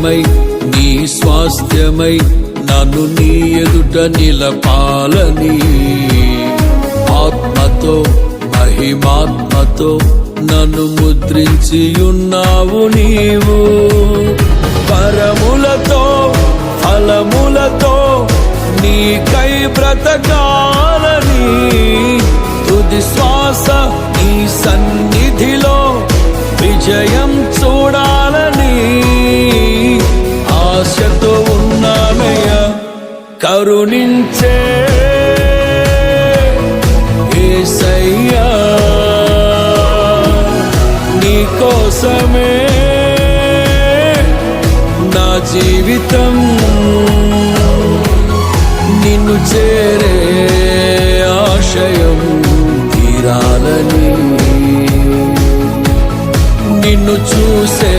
భాగ్యమై నీ స్వాస్థ్యమై నన్ను నీ ఎదుట నిలపాలని ఆత్మతో మహిమాత్మతో నన్ను ముద్రించి ఉన్నావు నీవు. వరములతో ఫలములతో నీకై బ్రతకాలని తుది శ్వాస నీ సన్నిధిలో విజయం చూడాలని ఆశతో ఉన్నానయ్యా. కరుణించే యేసయ్యా, నీ కోసమే నా జీవితం నిన్ను చేరే ఆశయం తీరాలని నిన్ను చూసే